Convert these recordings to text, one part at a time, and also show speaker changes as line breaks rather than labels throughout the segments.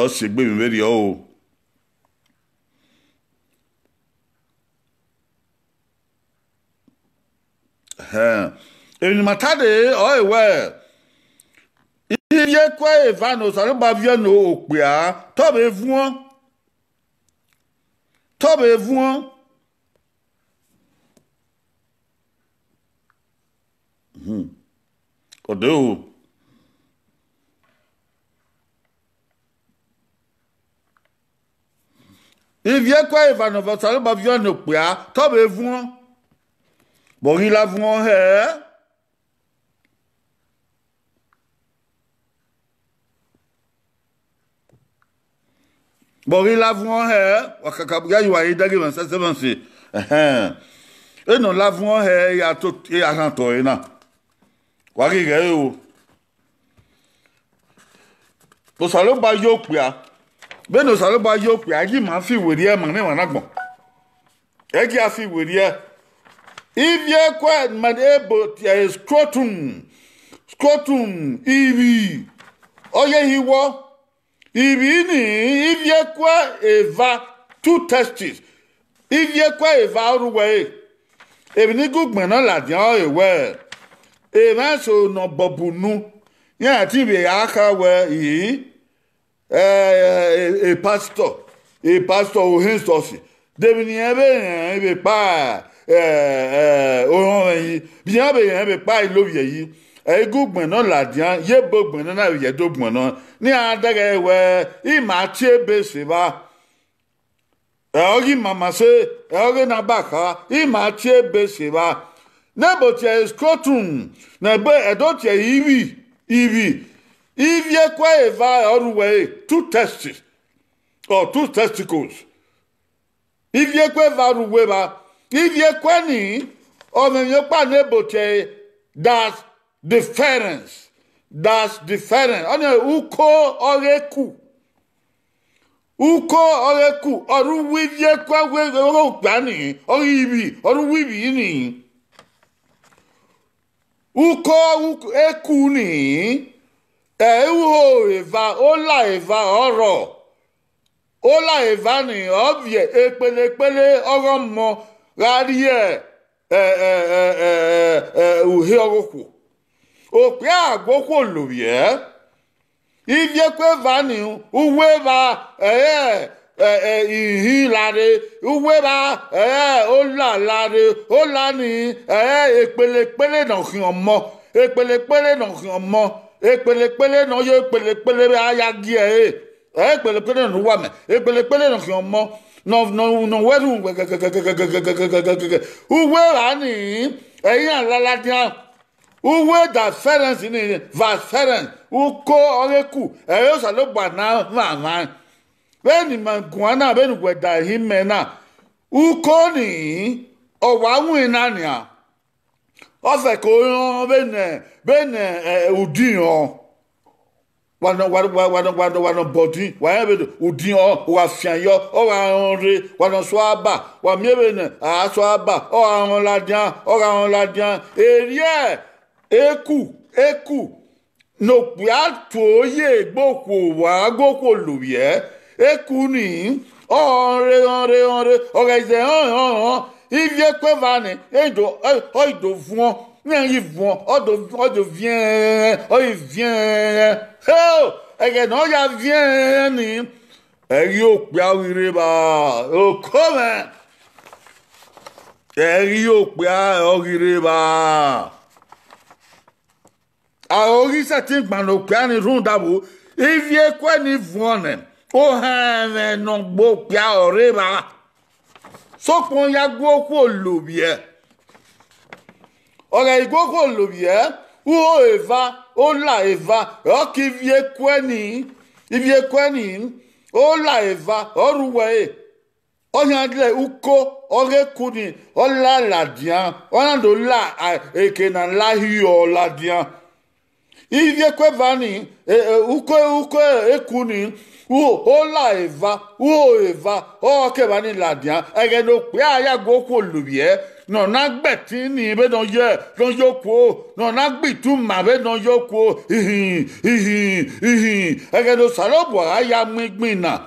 ó sì gbé mi mérí ó. Èmi màtádé ó ìwẹ̀. Iye kwa Evano sọ̀rọ̀ bá vieux no òpè á. Tọ́bẹ̀ fún ọ̀dẹ́ o. Iye kwa Evano sọ̀rọ̀ bá vieux no òpè á. Tọ́bẹ̀ fún bọ̀rí la fún ẹ̀. Bọ̀rí la fún ẹ̀. Wàkàkàbùgá yìí wà yìí dẹ́gẹ̀ mọ̀ sẹ́sẹ́ mọ̀ sí. Et non la fún ẹ̀ yà tó ẹ̀ àkàntọ̀ ẹ̀ náà. Wàrí rẹ̀ o. Bó sọ̀rọ̀ bá yóò pè á. Bẹ́ẹ̀ ni sọ̀rọ̀ bá yóò pè á yìí máa fi wèrè ẹ̀ mọ̀ ní ìwọ̀n náà gbọ̀n. Ẹ kí a fi wèrè ẹ̀. Ivie kwa madebo tia scrotum ibi oye hiwo ibi ni ivie kwa eva two testes ivie kwa eva oruwe ebi ni gugbe na ladian ewe e ma so no bobunu ya ti be aka we yi pastor o hinstosi debi ni ebe pa bien be pa ilo yeyi egugben na ladian ye bogben na ye dogben na ni adere we I ma ti ebe se ba ogi mama se ogi na baka I ma ti ebe se ba nebo ti scrotum na be edo ti ivi ivie kwa eva oruwe two testes or two testicles ivie kwa eva oruwe ba Ivie kwani omenye pa nebote that's difference ona uko oreku oru wivie kwa we gbani oru wibi ni uko eku ni uho eva ola eva ni obie epelepele oromo Radiye uhe ogoko ope agoko loye ivie kwe vani uwe ba ihi lare uwe ba ola lare ola ni epelepele no hin omo epelepele no hin omo epelepele no yo epelepele ayagi epelepele no wa me epelepele no hin omo no wedu uwe ani eyan laladia uwe da ference ni va ference uko oreku eyo sa lo gba na mama beni manguana beni gweda himena uko ni owawun na ni a ofe ko bene udiyan wano body wa be udi wa fianyo o wa onre wano swaba wa miebe a swaba o an ladian erie eku no pia toye gboko wa gboko luye eku ni onre o ga ze ivie kwevane oido fun Viens, vient. Oh, et non, il vient. Et yo, piawireba. Oh, comment? Et yo, piawireba. Alors, il s'est dit, man, piani rondabo. Il vient quoi, ni voine. Oh, mais non, beau piawireba. Sauf qu'on y a beaucoup de l'oublier. Ora igoko lobie o eva o la eva o ki vie kweni o la eva o ruwe o yandle uko o rekuni o la ladian o nando la ekena la hi o ladian ivie kwevani uko ekuni ola eva eva o kevani ladia ege no pe aya go ko lubie no na gbeti ni be don yoko no na gbitu ma be don yoko ege no salobo aya migbina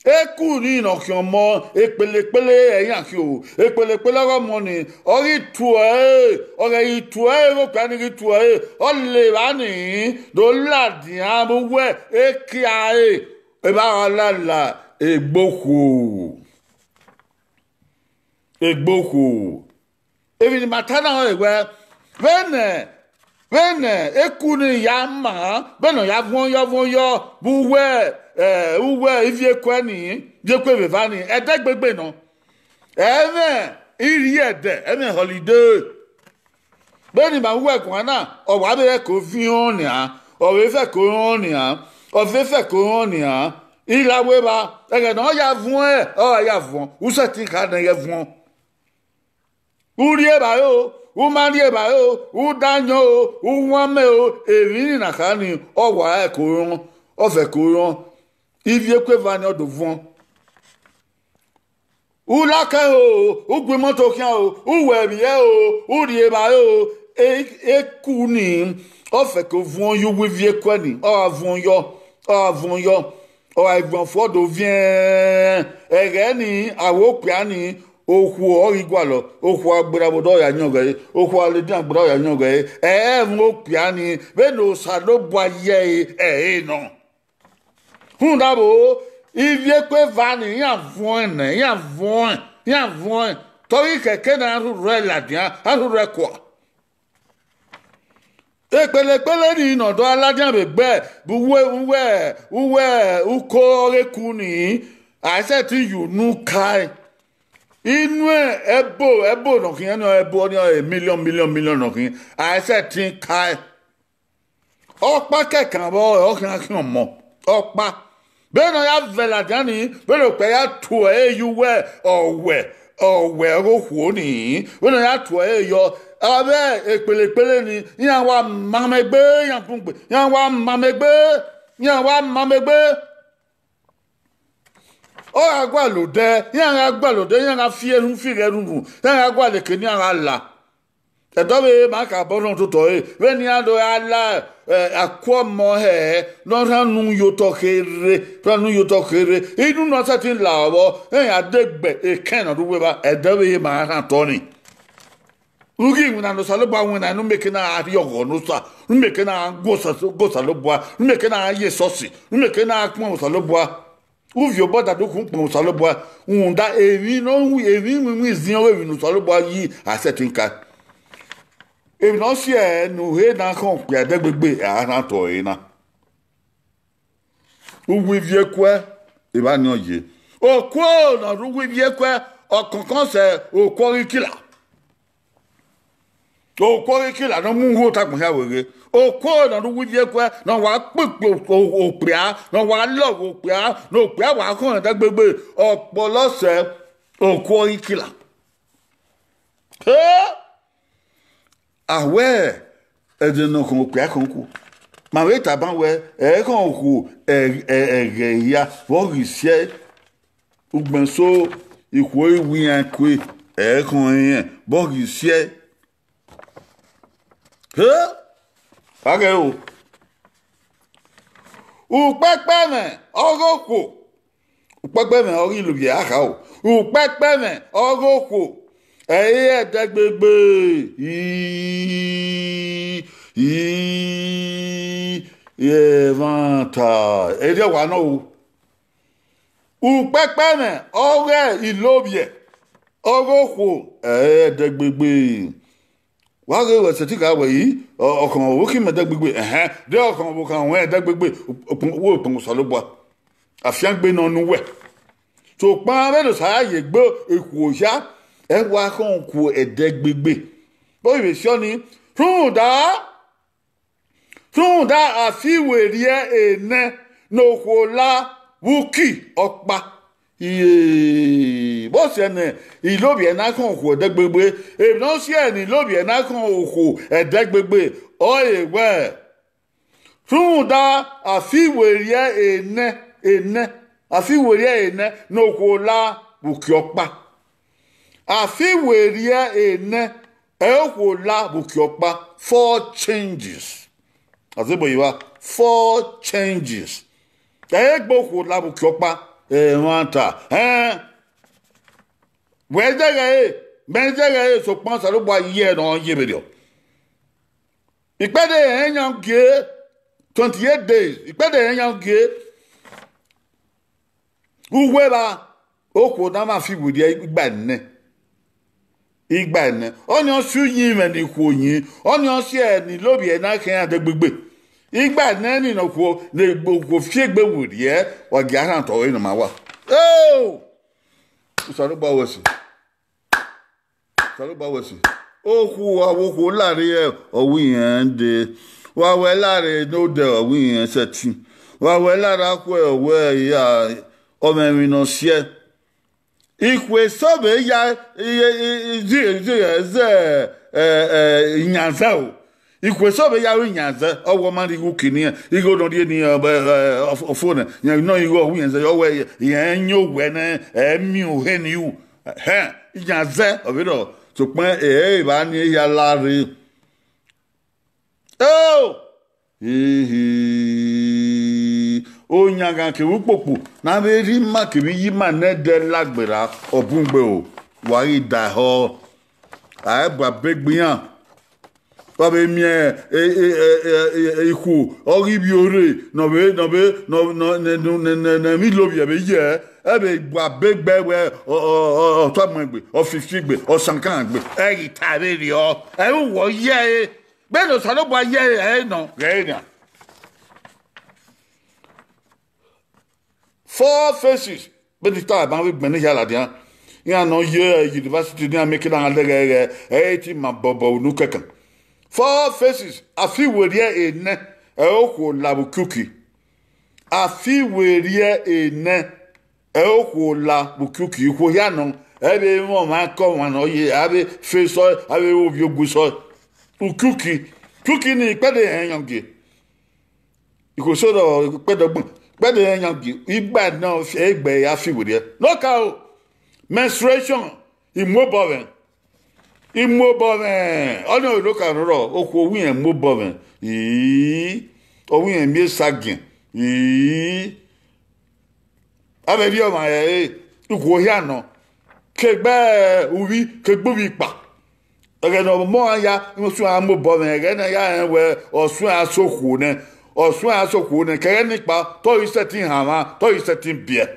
ekuni no kiomo epelepele eyan ki o epelepele romo ni ori tue ro kan ni tue o le bani do ladia bo we ekiae e ba la egboku evi matana ewe vene ekuni yama beno yavon yo buwe uwe ivie kwani je kwe bevani edegbegbe no iri ede holiday beni ba uwe kwana o wa be ko fi on ya o we fe ko on ya o fe ko on ya ila we ba ege no ya vun usa ti ka na ye vun uri e ba yo umari e ba yo udanyo o uwame o eri na ka ni o wa ko ron o fe ko ron ivie kwevani odo vun ulaka o ugbe moto kian o uwe biye o uri e ba yo ekuni o fe ko vun yu wivie kwani o avun yo o agbon fodo vien ege ni awopia ni oku origwa lo oku agberabodo ya nyoge oku aledi agbera ya nyoge mo pia ni be no salobo aye no hundabo ivie kwevani ya vun tori keke na re ladia re kwa epelepele ni nodo aladian begbe uwe uko rekuni ase ti yunu kai inu ebo no kin no ebo ni million no kin ase ti kai opa kekan bo o kin mo opa be no ya veladian ni be no pe ya tu yuwe owe rohu ni be no ya tu yo abe epelepele ni yan wa mamegbe yan punpe yan wa mamegbe o agwa lode yan fi erun yan agwa le ke ni ara la edobe ma ka bonon to to we ni ado ala akwomo he no ranu yo to kere inu no satin lawo yan adegbe eken no we ba edobe ma ran to ni ugi na no salo ba wona no meke na ariyo no sa no meke na go salo boa no meke na ye sosi no meke na akpon salo boa uvio boda do kun pon salo boa unda evi mu izin evi no salo boa yi asetinka evi no se no he na kan pe adegbegbe ara to ina uwi vie kwa e ba ni oye okwo na uwi vie kwa okonkan se okwo kila o ko ki la no mu ho ta gbon ya were o ko na ru wi kwa na wa pepe o pria na wa lo o pria no pria wa ko da gbegbe opolo se o ko ki la awe e de no ko pria kon ku ma we ta ban we e kon ku ya wo ri se ugbenso iko iwi an kwe e kon yen bo ri se o upepe me ogoko upepe me ori lu bi aka o upepe me ogoko edegbegbe vanta ede wa no o upepe me ore ilobie ogoko edegbegbe wa ge we setika we yi okan wo ki me dagbegbe de okan wo kan we dagbegbe wo pon so lo bo afian gbe no nu we so pa be do sa ye gbo eku oya e wa kan ku edegbegbe bo ibe so ni tunda afiweri ene no ko la wuki opa iye bo se ne ilobi ena kan ku edegbegbe e no se ni ilobi ena kan oku edegbegbe o ewe Tunda afiweria ene afiweria ene no kola bukiokpa afiweria ene kola bukiokpa 4 changes azeboyiwa 4 changes egbo kola bukiokpa wanta Wezere so pensa lo boy ye no yebedio Ipede enyan ge 28 days. Ipede enyan ge uweba oko na ma fi wudi igba nne. Oni on su yin me ni ko yin. Oni on si e ni lobi e na kan de gbegbe. Igba nne ni no ko ne gbogbo fi egbe wudi e wa gi aran to yin ma wa. Oh! Usaro ba wasi. Oku awoku lare owi yen de wa we lare no de owi yen seti wa we lara ku ewe ya o me mi no sie ikwe sobe ya nyanza o ikwe sobe ya nyanza owo ma di ku kini igo no die ni ofone yan no igo owi yen se o we yen nyo we na emi o he ni u nyanza obido so pen ba ni ya lare o nyanga ke wupopo na be ri ma ke bi yi ma ne de lagbera obungbe o wa ri da ho a ba begbian ba be mi iku ori bi ore no mi lo bi be ye ebe gba begbe we o to mo gbe o 50 gbe o 50 gbe e tare ri o e wo ye be no so lo bo ye no re na 4 faces be di ta ba we gbe ni ya la dia ya no ye university ni ameke na de e ti ma bobo nu kankan 4 faces afi werie ene e o ko labu cookie afi werie ene Eko la bukuki ko ya no ebe mo ma ko wan oye abe fe so abe obi ogu so bukuki ni pede enyange iko so do pedogbon pede enyange igba na egbe ya fi wure no ka o menstruation immoboven ono lo ka ro oko wi en moboven owi en mi sagin Abe o ma ugo ya no kegbe uwi kegbowi pa ege no mo ya mo su amu bo me ege na ya we osun asoku ne kege nipa to isetin hama to isetin bie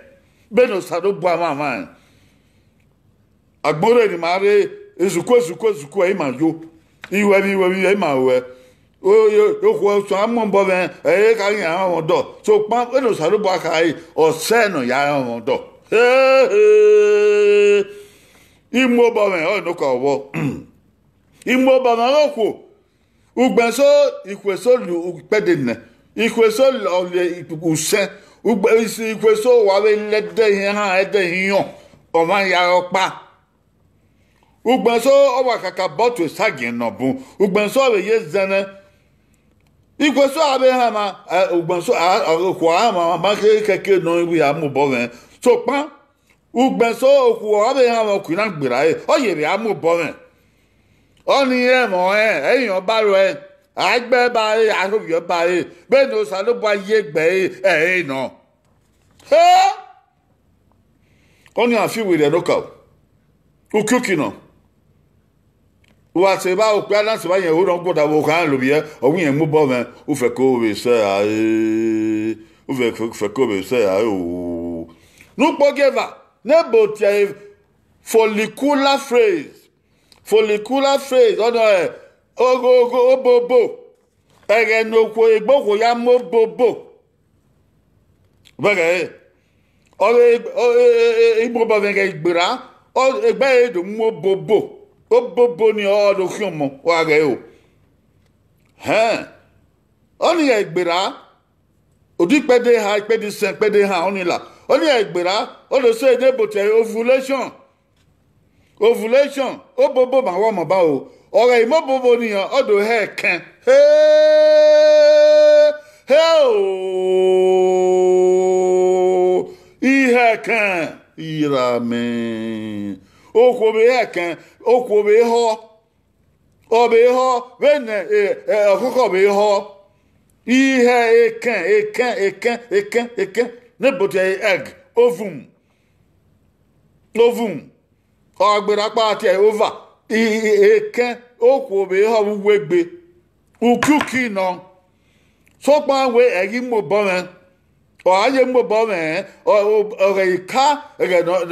be no sado bo ama agboro ni mare ezuko e ma yo iwe e ma we yo ko so amon bo me ka yan won do so pan e no saro bo kai o se no ya won do imo bo me o no ko wo imo bo ma ko ugbenso ikweso lu pede ne ikweso o le use ikweso wa we le de yan ha e de yan o ma ya opa ugbenso o wa kaka botu sagin no bu ugbenso we ye zene Ikweso abe hama ugbenso kwa hama ma keke no ibi amuboven so pan ugbenso kwa abe hama kuna gbera e o ye bi amuboven oni e mo eyan ba ro e agbe ba e arobi ba e be no sa lo ba ye gbe e no oni afi we de local ukuki no wa se ba o pe ala se ba yen o ron gboda wo kan lo bi e o wi en mu bo men o fe ko we se a o fe ko we se a o no pogeva nebo tie follicular phase ono e o bobo ege no ko egbo ko ya mo bobo bege o igbo bo ben ge igbira o egbe edo mo bobo Bobo ni o do kyomo wa ge o oni egbera odi pede ha pede sen pede ha oni la oni egbera o do se de bote ovulation o bobo ma wo mo ba o ore imo bobo ni o do he kan ihe kan irame okwobe eken okwobe ho obe ho wene okoko be ho ihe eken neboti egg ovum ogbera pa ti over eken okwobe ho wegbe ukuki no so pa we egi mo bo men o aye mo bo men o re ka re no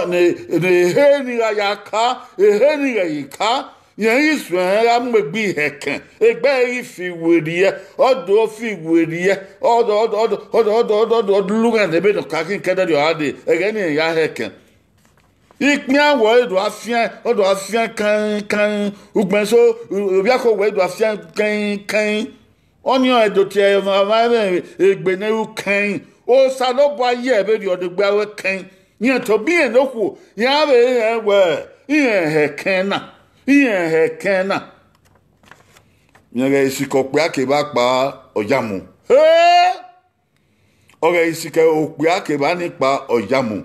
ne he ni ya ka he ni ya ka yen iswen ya megbi heken egbe ifi weriye odo fi weriye odo lugan de be no ka kin keda de ade ege ni ya heken ìpín àwọ̀ èdò àfihàn ọdọ̀ àfihàn kan ugbẹ̀nso òbíàkọ̀ wọ̀ èdò àfihàn kan onion èdò tí ẹ̀ máa ègbè náà kan ó sàlọ́bọ̀ ayé ẹ̀ bẹ́ẹ̀ di ọ̀dọ̀ gbáwé kan yẹn tó bí yẹn lóko yẹn á bẹ̀ yẹn wẹ̀ yẹn hẹ̀ kan náà yẹn rẹ̀ ìsìkọ̀ pé àkèbá pa ọ̀jà mu ọ̀rẹ́ ìsìkọ̀ òpè àkèbá nípa ọ̀jà mu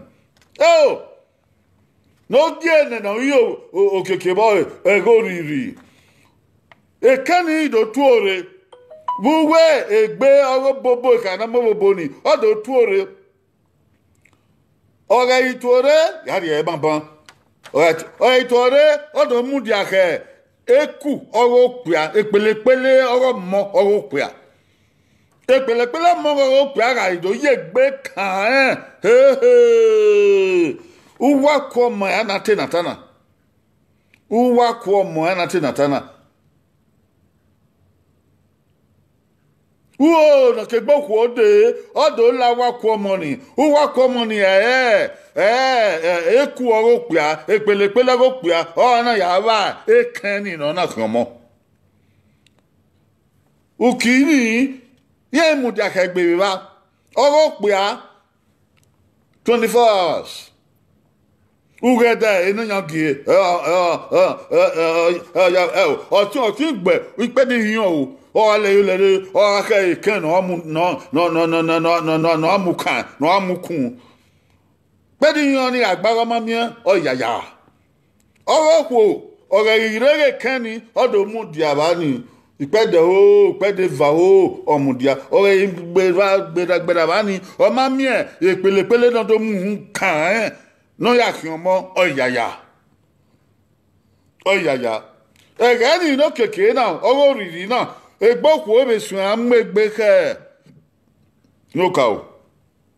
n'oge na ihe okeke bụ ego riri ekeni idotu ore bụ wee egbe ọrụ bobo ka na mbobo ni ọdọ otu ore ọga itore ya dị ebe mba ọga itore ọdọ mudi aka eku ọrụ okpia ekpelepele ọrụ mmọ ọrụ okpia ekpelepele mmọ ọrụ okpia ga ido ihe egbe ka uwa kwa mo ana tenatana uwa kwa mo ana tenatana uo na kegbo kwa ode odo la wa kwa mo ni uwa kwa mo ni eku oro pia epelepele go pia ona ya wa eken ni no na kan mo ukini ye mu dia ka gbe ba oro pia 24 hours ugede inu yangi ọtí gbẹ wípé ní yan o ọlẹ ọkẹ ìkẹnà ọmú kan ọmú kùn pé ní yan ní agbára mọmíẹ ọyàyà ọ̀rọ̀ kò ọ̀rẹ́ ìrẹrẹ kẹni ọdọ mú diaba ni ìpẹdẹ o ìpẹdẹ va o ọmùdíà ọ̀rẹ́ gbẹdàgbẹdàbá ni ọmọ miẹ ìpèlèpèlè náà tó mú kàn ẹ no ya kiomo oyaya ege ni no keke na owo riri na egboku obesun amegbe ke no ka o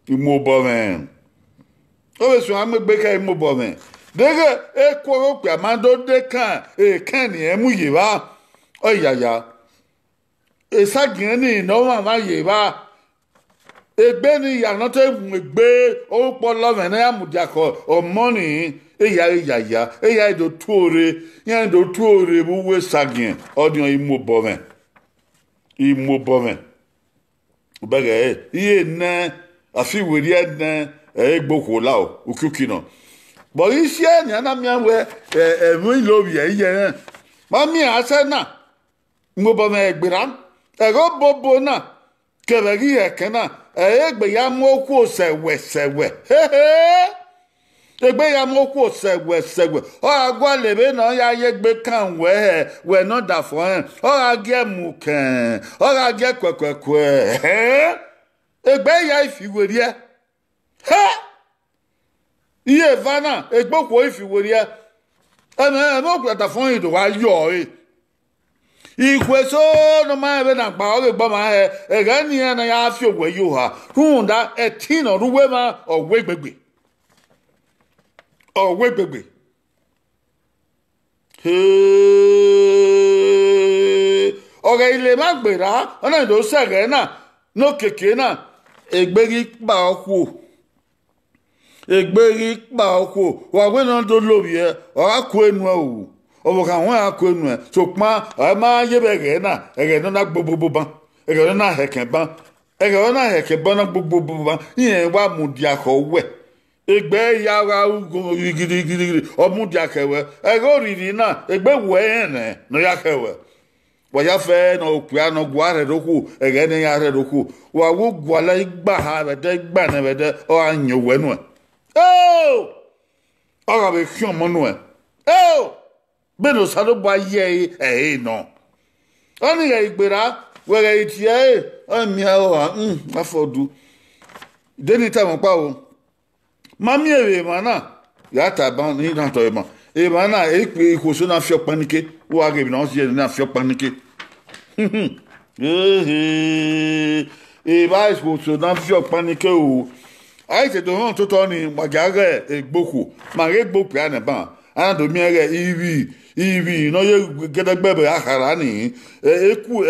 imobo men obesun amegbe ke imobo men dege ekwo pe amado de kan eken ni emu ye ba oyaya esagin ni no mama ye ba egbe ni yana te egbe o polo me na amudiako o money eya do tuore yan do tuore bu we sagin odion imobo men obege iye na afi weri na egboko la o ukuki no bo ise ni ana mi we emu ilobi iye ma mi ase na imobo men egbera ego bobo na kebegi ekena egbe ya moku sewe egbe ya moku sewe o agwa lebe na ya yegbe kan we no da fo o age mu kan o age kwekwe egbe ya ifiwerie iye vana egbo ko ifiwerie no kwata fo ido wa yo ikweso no ma ebe na gba o gbo ma ega ni na ya afi ogwe yo ha hunda etino ruwe ma ogwegbegbe oge ile ma gbera ona do sege na no keke na egberi pa okwo wa gbe na do lobi e ora ku enu o obo kan won akọ enu e so pa ma ye bege na ege no na gbogbo ban ege no na heken ban na gbogbo ban yen wa mu di akọ we egbe ya wa ugo gidi o mu di akewe ege oriri na egbe we yen no ya kewe ya fe no okua no gware roku ege ne ya re roku wa wo gwala igba ha bede gba na bede o anyo wenu oh aga be khion mo no oh be no salo ba ye no oni ga igbera we ga itie ami o afodu deni ta mo pa o mami ewe mana ya ta ban ni na to e mo e mana e pe ikoso na fi opanike wo aga bi na o se na fi opanike e ba ikoso na fi opanike o ai te do hon to to ni magare egboku ma re gboku ya na ban ana do mi ere ibi no ye gedegbebe akara ni eku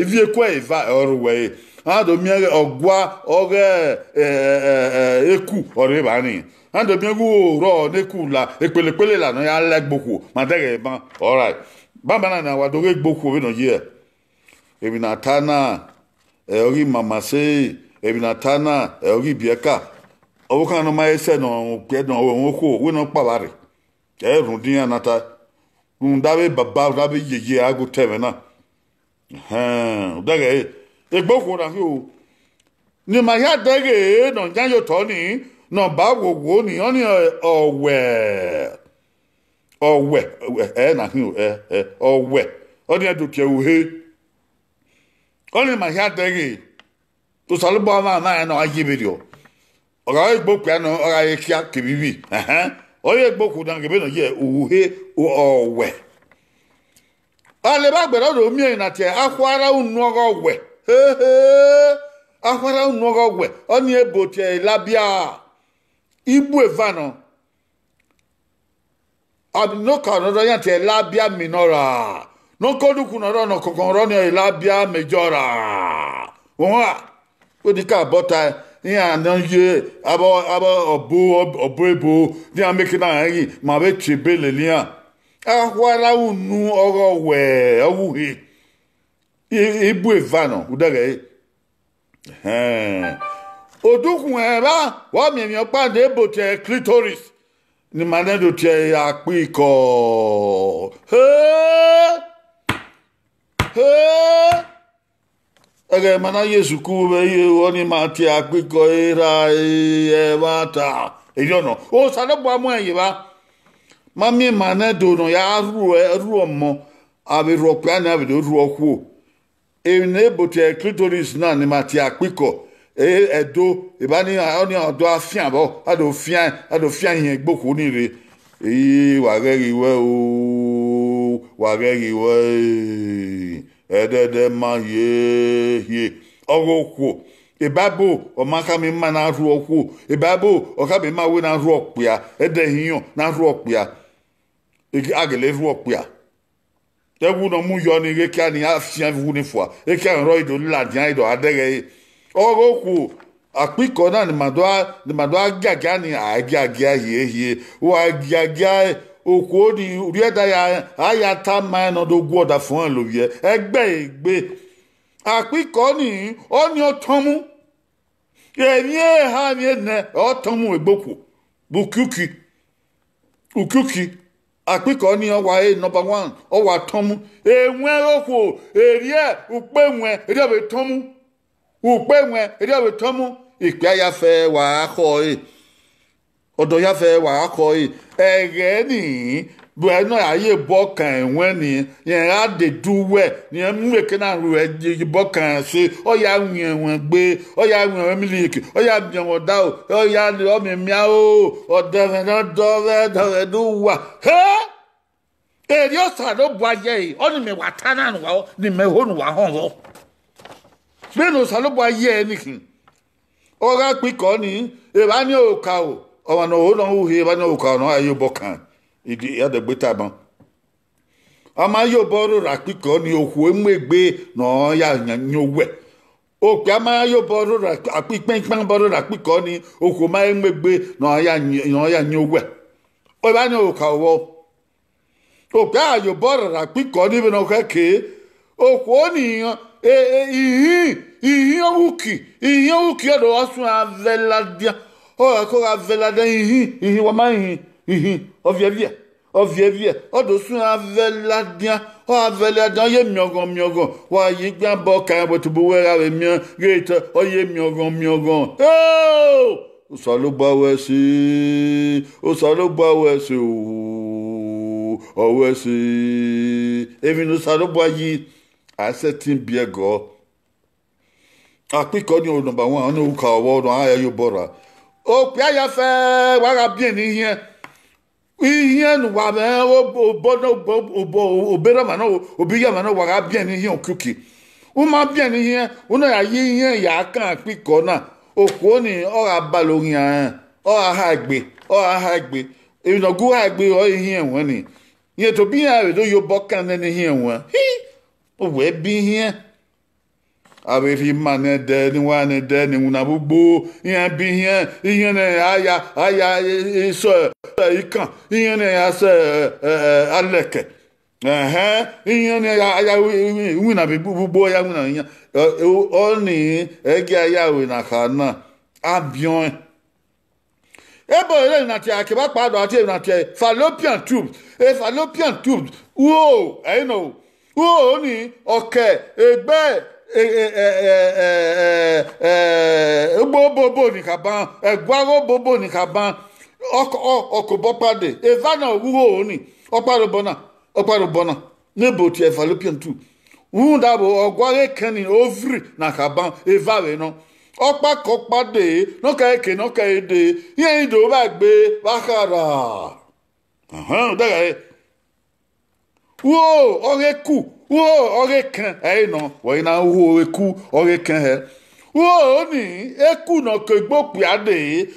ivi eku eva orwe ana do mi ere ogwa oge eku ore ba ni ana do mi egu ro neku la epelepele la no ya legboku ma dere ban all right baba na wa do ge gboku we no ye ebi na tana ori mama se ebi na tana ori bieka owo kan no ma ese no pe no won ko we no pa bare run din anata run dabe baba dabe yeye ago teme na daga egboku na o ni ma ya dege no janyo to ni no ba wo ni oni owe na hu owe oni adotia uhe oni ma ya dege to salbo ma na ajibirio oga egboku no oga ekia kebibi oye egboku dan gebe no ye uhe owe ale ba gbero do mi na tie akwara unu owe akwara unu owe oni ebotie labia ibu evano no ka no ya tie labia minora no koduku no kokon ni labia majora wa odi ka bota ya no ye abo obo di ameki na yi ma be chebele lia akwara unu owe owuhi ibu evano udage odukun eba wa mi opa de bote clitoris ni manedo tie apiko ege mana Yesu ku be ye woni ma ti apiko era e bata e yo no o sale bo amu eyi ba mami manedo no ya ru omo abi ro pe na abi do ru oku e ne bote clitoris na ni ma ti apiko edo ibani oni odo afian bo ado fian yen gboku ni re wa geri we edede ma ye ogoku ibabo o maka mi ma na ru oku ibabo o ka bi ma we na ru opia edehiyan na ru opia agele ru opia tewu no mu yo ni re kia ni afian wu ni fo e kia ro ido ladian ido adere ogoku apiko na ni madwa gaga ni agaga ye o agaga oku ni urieda ya ayata ma no do gwoda fun lo ye egbe apiko ni oni otomu emi ha ni ne otomu egboku ukuki apiko ni o wa number 1 o wa tomu enwe oku erie upenwe erie be tomu upenwe erie be tomu ipe ya fe wa akọ odo ya fe wa akọ ege ni bueno aye bokan enwe ni yen a de duwe ni mweke na ru e bokan se o ya nwen gbe o ya nwen miliki o ya bian da o ya o mi mia o de duwa eri o sa do bo aye o ni me watana nu wa ni me honu wa hon be no sa lo bo aye ni kin o ga piko ni e ba ni o ka o no o no he ba ni o ka no ayo bokan idi ya de gbeta ban ama yo boru rapiko ni oku emegbe no ya nyowe o pe ama yo boru rapipin boru rapiko ni oku ma emegbe no ya nyowe o ba ni o ka o pe ayo boru rapiko ni be no keke oku oni ihin uki do asun aveladia o ko aveladia ihin wa ma ihin ovievie odo sun aveladia o avele dan ye miogon wa yi gba bo kan bo to bo wera we mi gate o ye miogon o so lo gba we si o we si even o so lo gba yi asetin biego akpiko ni o number 1 oni u ka owo don aya yo bora o pe aya fe wa ga bien ni here Iyan wa me o bono o bera mano o biya mano wa bien ni hian cookie. O ma bien ni hian, o na yi hian ya kan piko na. O ko ni o ra balorin an. O ha gbe. E no gu ha gbe o hian won ni. Yen to biya we do yo bokan ni hian won. O we bi hian. Awe fi mane de ni wa ne de ni una gbogbo yan bi yan aya so ikan yan ya se aleke yan ya wina bi gbogbo ya wina yan o ni ege aya we na kana abion ebo ile na ti akeba pado ati na ti fallopian tubes wo I know wo ni okay egbe bobo ni kaban egwaro bobo ni kaban oko bopade evana wuwo oni oparo bona nebo ti fallopian tube wunda bo ogware keni ovary na kaban evare no opa kopade no ka eke no ka ede yen do ba gbe bakara daga wo oreku wo ore kan no wo ina wo eku ore kan he wo ni eku no ko gbopi ade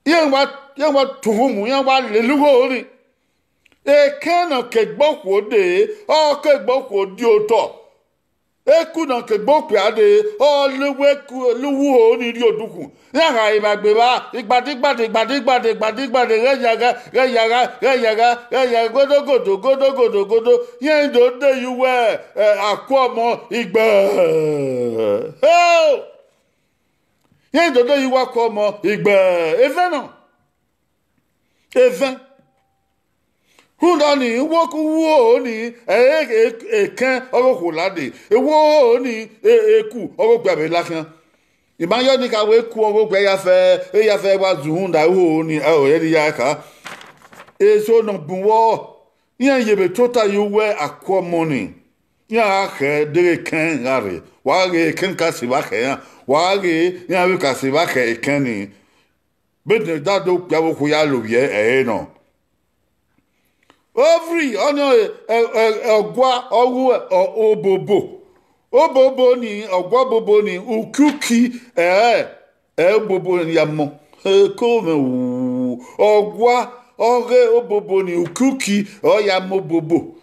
yen wa tuhumu yen wa lelugo ni e kan no ke gbopo de o ke gbopo di oto eku no ke gbopi ade o luwu ni ri odukun yan ga ibagbe ba igbadigba reyaga godo yen do de yuwe akomo igbe yen do de yuwe akomo igbe even Hundani woku wo ni eken oroku lade ewo ni eku oroku abe lakan imayo ni ka we ku oroku ya fe wa zuhunda wo ni o ye ya ka eso no bunwo yan yebe total yuwe akomoni ya ke de ken gare wa ge ken ka si ba ke wa ge ya we ka si ba ke ken ni bede dado ya wo ku ya lo ye no Ovary ono ogwa owu obobo ni ogwa bobo ni ukuki bobo ni yamo ko me ogwa ore obobo ni ukuki oyamo bobo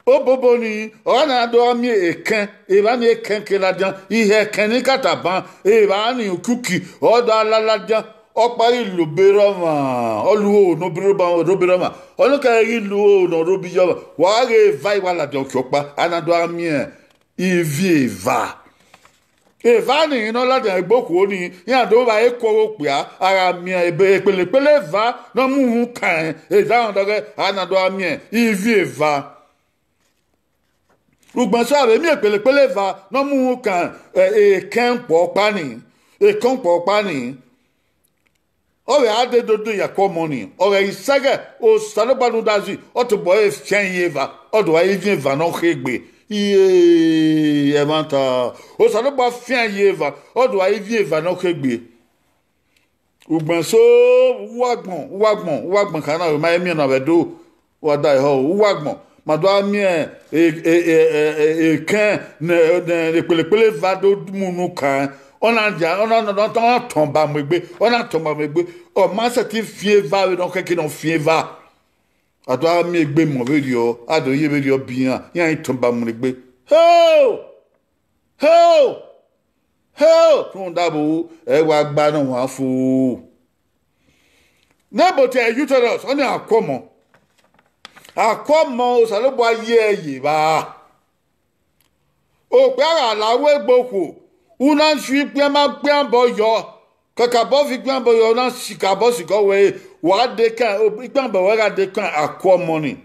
obobo ni ona do mi eken e ba mi eken ke ladan ihe ken ni kataban e ba ni ukuki odo alaladan Okpari luberama oluwo no berama oluka ilu no robiyama wa ge vai wala de okpa anado amie eva ni no la de igboku ni yan do ba ekoro pia ara mi ebe pelepele va no muhu kan e down doge anado amie eva ugban so ave mi pelepele va no muhu kan kan popa ni Ore ade dodo yakomo ni ore isege o salobanu dazi o to boy fian yeva o do even va no khegbe e manta o saloba fian yeva o do even va no khegbe ugban so wagbon kana o ma emi na bedo wa dai ho wagbon ma do ami kan ne pelepele va do munu kan ona tomba megbe o ma se ti fieva we don keke no fieva ado ami egbe mo video ado ye video bian yan tomba megbe ho tun dabo e wa gba no wa fu nebo te uterus oni akomo o salobo aye yi ba o pe ara lawe gboku una shui pia ma pia boyo kaka bo fi pia boyo na sikabo siko we wa de kan igban ba wa de kan akọ money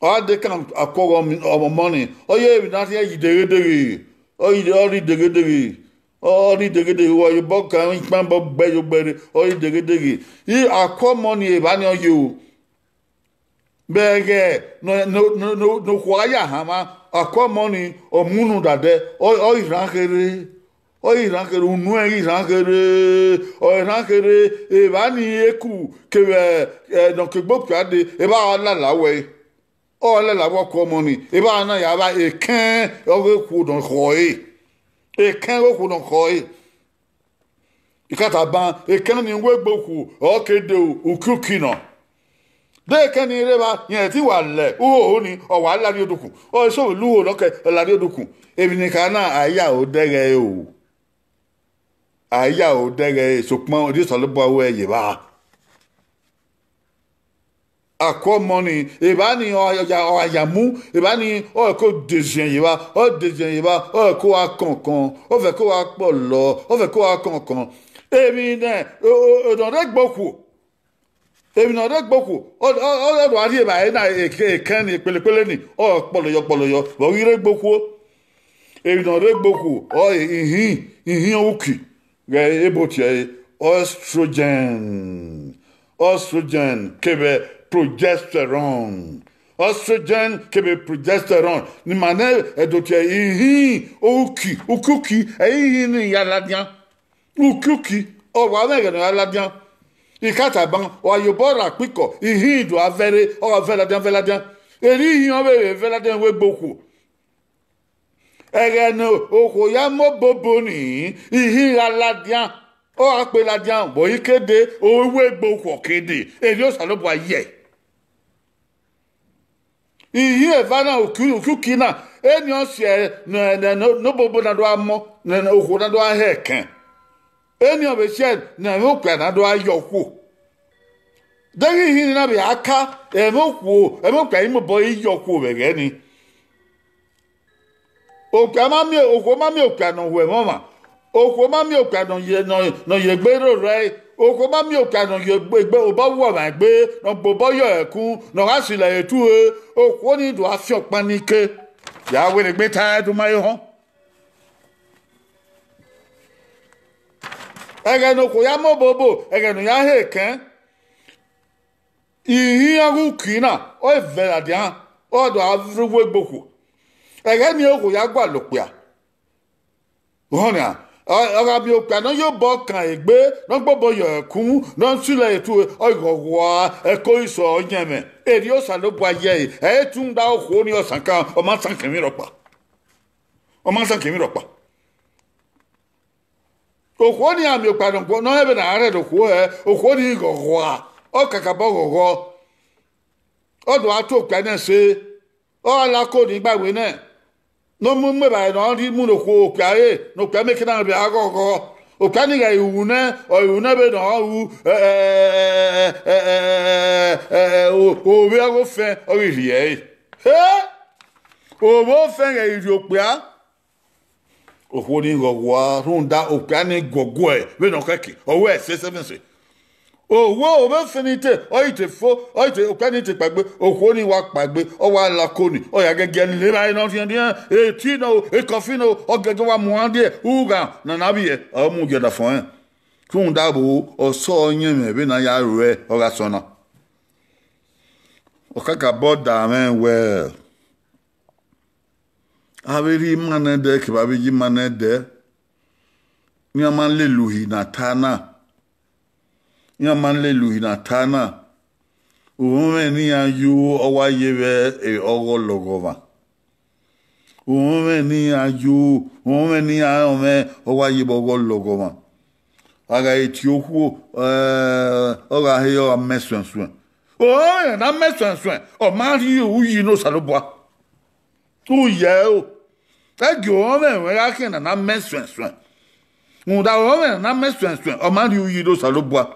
o de kan akọ money o ye bi na se yi dere o yi ori dere ori dere wo yo bo kan igban bo gbe yo gbere ori dere yi akọ money e ba ni o yo bege no kwa ya hama akọ money o munu dade o irakere unu irakere o irakere e ba ni eku ke no ke gbo pade e ba la lawe o la lawo akọ money e ba na ya ba e kan o ku don khoi e kan o ku don khoi ikata ban e kan ni we gboku o kede o kukino de kan ni reba yen ti wa le o ni o wa la ni odukun o so lu o loke la ni odukun ebi ni kana aya o dere so pon odi so lo bo we ye ba akọ money e ba ni o ya mu e ba ni o ko dejen ye ba o ko akankan o fe ko apolo o fe ko akankan ebi ne o don re gboku ebi na de gboku o do ari ba na kan ni pelepele ni o poloyo bo ire gboku ebi na de gboku o ihin oki ge ebotie estrogen kebe progesterone ni mane edotie ihin oki ihin ni yaladian uki o wa me ge yaladian ikata ban wa yobora piko ihin do avere o veladian eri ihin o be veladian we gboku ege no oko ya mo bobo ni ihin aladian o ape ladian bo ikede o we gboku kede eri o salobo aye ihin evana okuki na eni o se no bobo na do amo na oko na do aheken eni o be se na mo pe na do ayoku deri hin na be aka emo pe imo bo iyoku be ge ni okwa mami okwa no we mama okwa mami okwa no ye gbero re okwa mami okwa no ye gbe o ba wo ma gbe no bobo yo ekun no ga sile etu okwo ni do afi opanike ya we le gbe ta do mai ho ege no ko ya mo bobo ege no ya he kan ihin agukina o veladian o do avruwe gboku ege ni o ko ya gba lopia ona aga bi o pa no yo bo kan egbe no gbobo yo ekun no sile etu o igogwa eko iso onyeme eri o salobo aye e tun da o ni osan kan o ma san kemi ropa okwo ni ami okpadon gbo no ebe na are do kwo okwo ni igogwa o kakabo gogo o do ato pe na se o la ko ni gbagbe na no mu me ba no ri mu no ko pe aye no pe me kina be agogo o ka ni ga iwu na be no wu o be ago fe o ri e o bo fe ga iri opia okwo ni gogwa runda opia ni gogo e be no keke o we se owo o be finite o ite opia ni te pagbe okwo ni wa pagbe o wa la koni o ya gege le ba ina fi ndian e ti no e coffee no o gege wa mu ande uga na bi e o mu je da fon runda bo o so yin me be na ya re o ga so na o kaka boda men well averi manede ke babiji manede ni aman le luhi na tana ume ni ayu owa yebe e ogo logova ume ni ame owa yebe ogo logova aga etioku oga heyo ameswensun na meswensun o mari uyi no salobwa uye o egi ome we akin na meswensun unda ome na meswensun o mari uyi no salobwa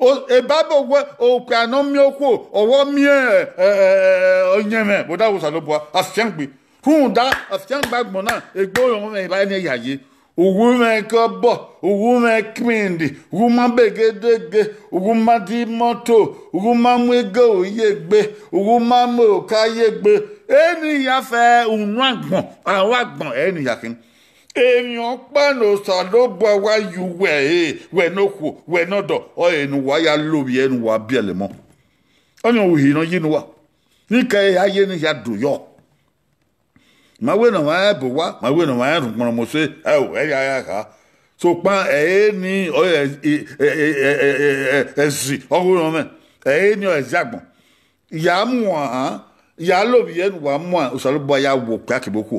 o ebabo we o piano mi okwo owo mi onyeme boda wo salobwa afyangbe unda afyangba gbona egbo yo me ba ni yaye Ugume kobo, ugume kmindi, uguma begedege, uguma di moto, uguma mwego yegbe, uguma moka yegbe. Eni ya fe unwagbon, awagbon eni yakin. Èèyàn pàánù sàlóbọ̀ wá yú wẹ̀ nókù wẹ̀ nọ́dọ̀ ọ ẹnu wa ya lóbi ẹnu wa bí ẹlẹ́mọ́ ọ̀nà òhì náà yín wa níkà ayé ni ya dùn yọ màá wé náà wáyà bò wá màá wé náà wáyà rùn pọ̀nrọ̀ mọ̀ sí ẹ ò ẹ yà yà ká so pa ẹ ní ọ ẹsì ọkùnrin ọmọ ẹ ní ọ ẹsì àgbọ̀n ìyá mú à ìyá lóbi ẹnu wa mú à sàlóbọ̀ ya wò pé àkìbókò.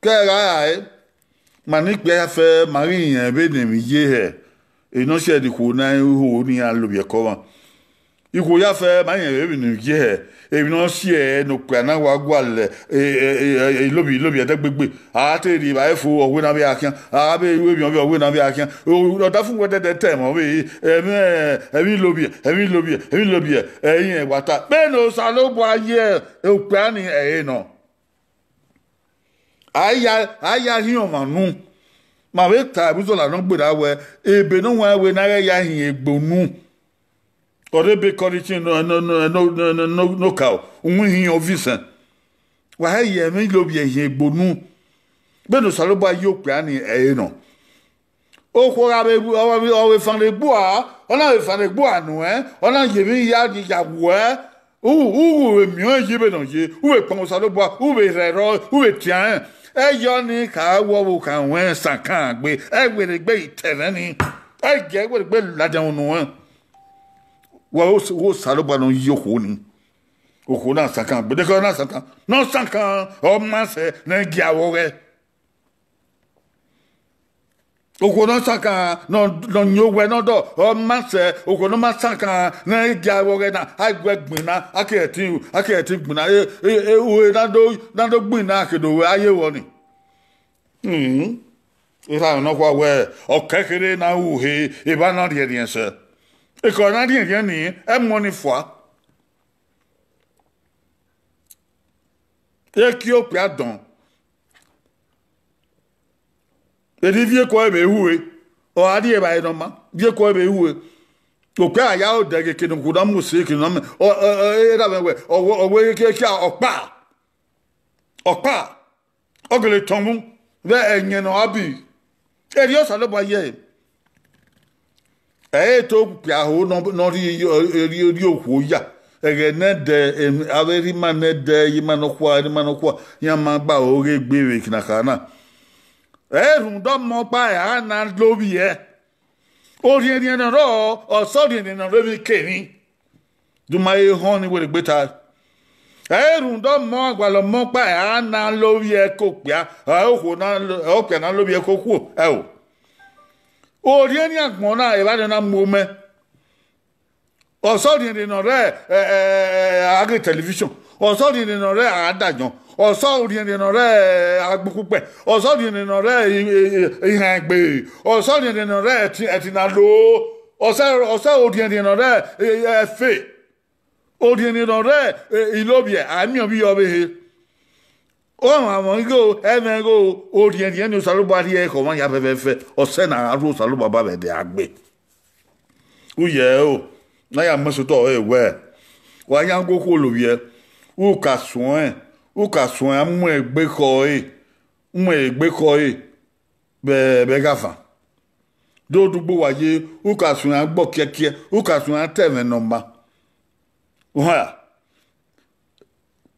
Kẹ́ra ẹ̀ mànípẹ́ fẹ́ màríyàn bẹ́ẹ̀ ni mi yé ẹ̀ iná ṣe ìdìkò náà ihò ní alòbí ẹ̀kọ́ wọn. Ikò yá fẹ́ màríyàn bẹ́ẹ̀ ni mi yé ẹ̀ èmi náà ṣí ẹ̀ nùpẹ̀ náà wà gbọ́ àlẹ̀ lóbi ẹ̀dẹ́gbẹ́gbẹ́ àtẹ̀rì ìbáyé fún ọ̀wé náà bí akíán àbẹ̀ ìwé mi ọ̀wé náà bí akíán ọ̀dà fún wọn tẹ́tẹ́ tẹ̀ mọ́ ẹ̀mí lóbi ẹ̀yìn ẹ̀ wàtá bẹ́ẹ̀ ni òsàlóbọ̀ ayé ẹ̀ òpẹ́ àní ẹ̀yìn náà. Aya hiyan manu ma we ta buzo la no gbeda we ebe no wa we na ya hin egbonu ore be quality no ka un hin ofisan wa ha ye mi lo bi hin egbonu be no salo ba yo pe ani e no o ko ga be o we fan le bu a ona we fan le bu anu ona ye mi ya di ya we u mi o ye be no ye u we pon salo ba u we rero u we tian ẹyọ ni ká wọ́wọ́ ká wọ́n sàkán gbé ẹgbẹ̀rẹ̀ gbé ìtẹ̀rẹ́ ni ẹgbẹ̀ ẹgbẹ̀rẹ̀ gbé ládàáwọn nù wọn. wọ́n sàlùbọ̀ náà yí òkú ni òkú náà sàkán gbẹdẹ́kọ̀ náà sàkán ọmọ sẹ náà gí àwọ̀ rẹ̀. òkú náà sàkán náà nyó wẹ̀ náà dọ̀ ọmọ sẹ òkú náà sàkán náà gí àwọ̀ rẹ̀ náà àgbẹ̀ gbìnà akẹ́yẹ̀tì gbìnà ewé náà gbìnà àkèdòwé ayé wọ̀ ni. Ìlànà náà kọ́ wẹ̀ ọ̀kẹ́kẹ́rẹ́ náà wù hé ìbá náà rí ẹ̀rí ẹ̀sẹ̀. Ìkọ̀ náà rí ẹ̀rí ẹ̀ní ẹ̀ mọ́ ní fà. Ẹ kí ó pè á dàn. Èdè vie kọ́ ẹ̀bẹ̀ ìhùwé. Ọ̀ adé ẹ̀bà ẹ̀ nọ́mà vie kọ́ ẹ̀bẹ̀ ìhùwé. Òkè àyà ó dẹ̀gẹ̀ kìnnìún kò dá mú sí kìnnìún mẹ́. Ẹ̀dàbẹ̀wẹ̀ ọ̀wọ́ kéèké ọ̀pá ọ̀gẹ̀lẹ̀ tọ́mú. Bẹ́ẹ̀ ẹ̀yẹn náà bí ẹ̀rí ọ̀sán ló bá yẹ ẹ̀ tó pìàhó náà rí òkú yá ẹ̀rẹ̀ nẹ́ẹ̀dẹ̀ abẹ́rìmá nẹ́ẹ̀dẹ̀ yìmánukwa yẹn máa gbà orí gbére kìnnàkànnà ẹ̀rùn dọ́mọ pa ẹ̀ á ná lórí ẹ̀ orí ẹni ẹ̀nà rọ̀ ọ̀sọ́ọ̀dì ẹ̀nà lórí kẹ́ni dùnmọ̀ ẹ̀ hàn ní wẹ̀rẹ̀ gbé ta. Ẹ̀rùn dọ́ mọ́ àgbàlọ̀ mọ́ pa ẹ̀ á ná lórí ẹ̀ kó pìá ọ̀pẹ̀ náà lórí ẹ̀ kó kú ẹ̀ o. Orí ẹni àgbọ̀n náà ìbádọ́ náà mú mẹ́. Ọ̀sọ́ọ̀dì ìrìnà rẹ̀ àgé tẹlifíṣọ̀n. Ọ̀sọ́ọ̀dì ìrìnà rẹ̀ àádájọ́. Ọ̀sọ́ọ̀dì ìrìnà rẹ̀ agbókúpẹ̀. Ọ̀sọ́ọ̀dì ìrìnà rẹ̀ ìhàn ẹgbẹ́. Ọ̀sọ́ọ̀dì ìrìnà rẹ̀ ẹ̀tìnà lò. Ọ̀sọ́ọ̀dì ìrìnà rẹ̀ ẹ̀fẹ̀. Odi ni no re ilobie ami obi obi he o àwọn igo emego odi ni saluba ri e ko wan ya fefe o se na aru saluba ba be de agbe uye o na ya meso to ewe wa ya go ko lobie u ka sun amu egbe ko be gafa do dugbo waye u ka sun agbo keke u ka sun ateme number Oha.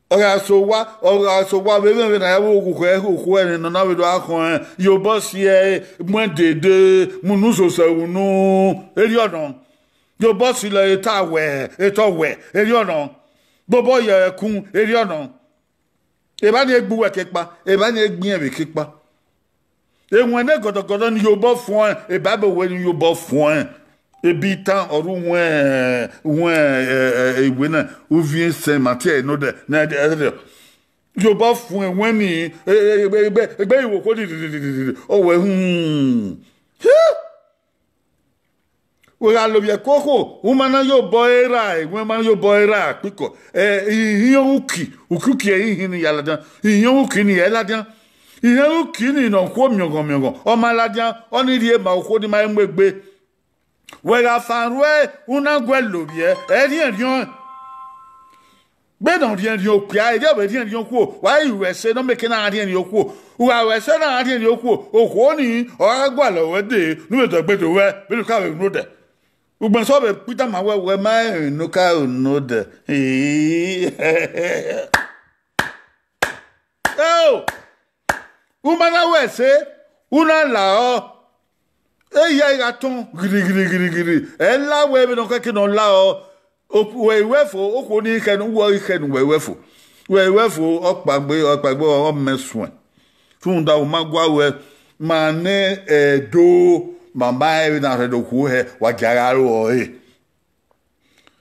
Ora so wa bebe na yawo okuko eni na we do akon yo boss ye mo dede munu so sewunu eri odon yo boss le eta we eri odon bobo ye kun eri odon e ba ni egbu we kepa e ba ni egbin e be kepa e won ne godogodo ni yo bo fun e ba be we ni yo bo fun ebi tan ọrùn ìwé náà ó fi ń sẹ màtí ẹ̀ ló dẹ̀ náà ẹ̀ yóò bá fún ẹ̀ wọ́n ní ẹgbẹ́ ìwò kó dìdìdìdìdì ọwọ́ ẹ̀ wọ́n á lóbi ẹ̀ kókò wọ́n máa yóò bọ́ ẹ̀rà wọ́n máa yóò bọ́ ẹ̀rà píkọ̀ ìyẹn òkì ẹ̀ ìhìn ni yàrá dán ìyẹn òkì ni ẹ̀ ládán ihe ukini no kwo myogo o maladia oni rie ma kwo di ma mgbegbe we ga fanwe una gwelo bie rien be don rien okua e be rien kwo wa iwe se no make na rien kwo wa we se na rien kwo okwo ni o agwa lo we de nu to gbe to we be ka we no de ugben so be Peter ma we ma no ka no de oh umana we se una la o eya ga ton giri ela we be no ka ke no la o we wefo okwo ni kenu wo ikenu we wefo opagbe o mesun tun da o magwa we ma ne do mama e na re do ku he wa jararo o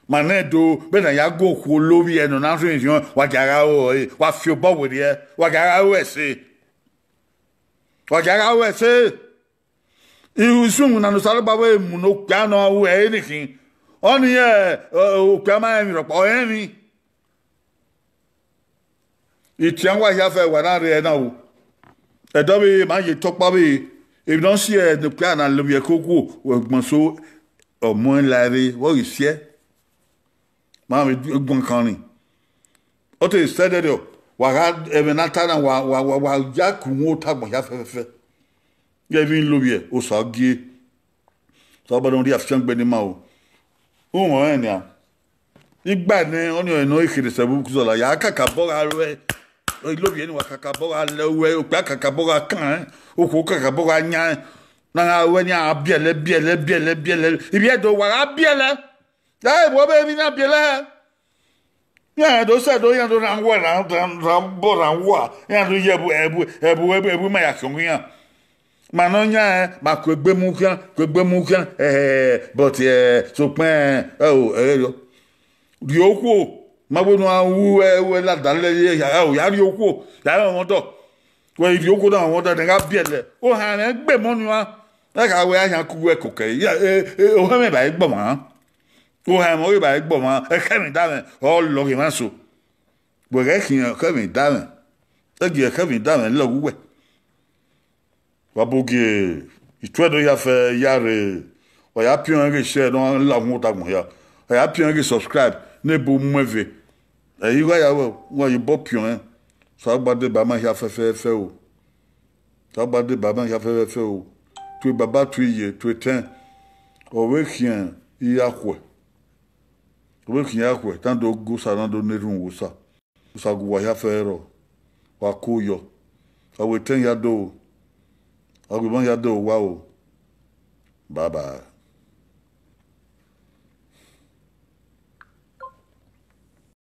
ma ne do be na ya go ku lobi enu na so yin wa jararo o wa fi o bo we de wa jararo ese isun na no sare baba emu no kwa no we anything oni ye o kwa ma mi ro po eni itianwa ya fe wa na re na o edo bi ma ye topa bi if don't see the plan na lo ye koku we gbon so o mo lare wo ise ma mi gbon kan ni o te steady o wa ga ebenata na wa ja kunwo tagbon ya fe Gavin Louvier, au Sagier. Ça va donc dire à Gbe ni ma o. O mo en ya. Igba ni oni o no ikiri sebu ku la ya kaka bora re. O Louvier ni wa kaka bora le we o pa kaka bora kan. O ko kaka bora nya. Na we ni a biele. Ibi do wa biele. Ya bo be bi na biele. Ya do se do ya do na wa na bora wa. Ya do ebu ma ya songia. Manonya ma kwegbe mu kan but so pen yo rioku ma bonu awu we la dale ya o ya rioku ya won do we rioku da won do nga biele o ha na gbe monu a ka we ayan ku we koke ya o ha me ba igbo ma o ha mo ba igbo ma e ka mi da me o lo ki ma so bo ga kin ka mi da me e gi ka mi da me lo we Wabuge itwedo ya fe yare wa ya pion ge share don la mo ta mo ya ya pion ge subscribe ne bu mweve yi ga ya wo yi bo pion so agbade ba ma ya fe o so agbade ba ma ya fe o tu baba tu ye tu ten o we kien ya kwe o we kien ya kwe tan do go sa do ne run wo sa go wa ya fe ro wa ko yo o we ten ya do Agubon ya do wa o. Bye bye.